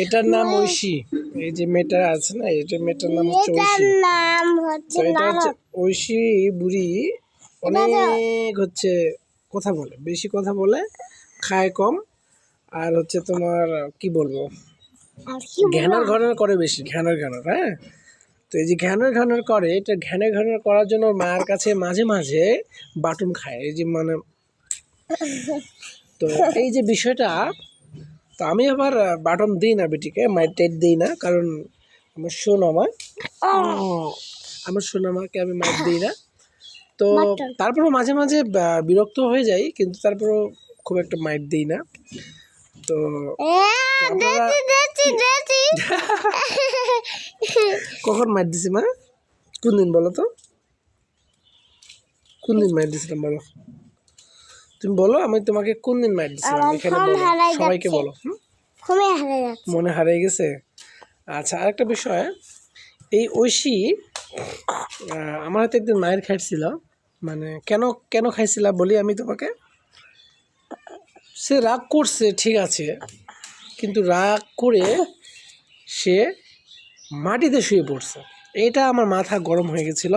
এটার নাম ঐশী। এই যে মেয়েটা আছে না, এটা মেয়েটার নাম হচ্ছে ঐশী। তো এটা হচ্ছে ঐশী বুড়ি, অনেক হচ্ছে কথা বলে, বেশি কথা বলে, খায় কম, আর হচ্ছে তোমার কি বলবো, ঘ্যানর ঘ্যানর করে বেশি, ঘ্যানর ঘ্যানর। হ্যাঁ, তো এই যে ঘ্যানর ঘ্যানর করে, এটা ঘ্যানর ঘ্যানর করার জন্য ওর মায়ের কাছে মাঝে মাঝে বাটন খায়, এই যে মানে। তো এই যে বিষয়টা, তো আমি আবার বাটন দিই না বেটিকে, মায়ের টেট দিই না, কারণ আমার সোনামাকে আমি মাইর দিই না। তো তারপরও মাঝে মাঝে বিরক্ত হয়ে যাই, কিন্তু তারপরও খুব একটা মাইর দিই না। তো কখন মাইর দিছি মা? কোন দিন বলো তো, কোন দিন মাইর দিছিলাম বলো? তুমি বলো, আমি তোমাকে কোন দিন মাইর দিছিলাম এখানে বলো, সবাইকে বলো। মনে হারিয়ে গেছে? আচ্ছা, আরেকটা বিষয়, এই ঐশী আমার হাতে একদিন মায়ের খাইছিল। মানে কেন কেন খাইছিলাম বলি আমি তোমাকে। সে রাগ করছে ঠিক আছে, কিন্তু রাগ করে সে মাটিতে শুয়ে পড়ছে। এটা আমার মাথা গরম হয়ে গেছিল।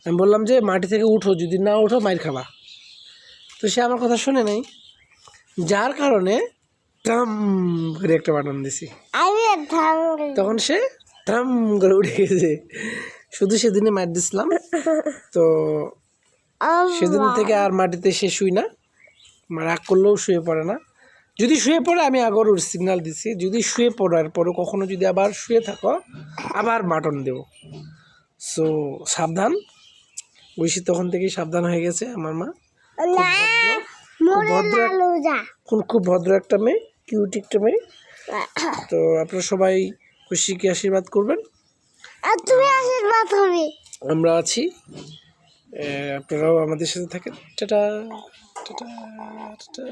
আমি বললাম যে মাটি থেকে উঠো, যদি না উঠো মাইর খাবা। তো সে আমার কথা শুনে নাই, যার কারণে ট্রাম করে একটা বাটন দিছি। তখন সে ট্রাম করে উঠে গেছে। শুধু সেদিনে মার দিছিলাম। তো সেদিন থেকে আর মাটিতে সে শুই না, রাগ করলেও শুয়ে পড়ে না। যদি শুয়ে পড়ে আমি আগর ওর সিগনাল দিছি, যদি শুয়ে পড়ার পরও কখনো যদি আবার শুয়ে থাকো আবার বাটন দেব। সো সাবধান। ঐশী তখন থেকেই সাবধান হয়ে গেছে আমার মা। খুব ভদ্র একটা মেয়ে, কিউট একটা মেয়ে। তো আপনারা সবাই ঐশীকে আশীর্বাদ করবেন। আমরা আছি, আপনারাও আমাদের সাথে থাকেন। Tata tata tata.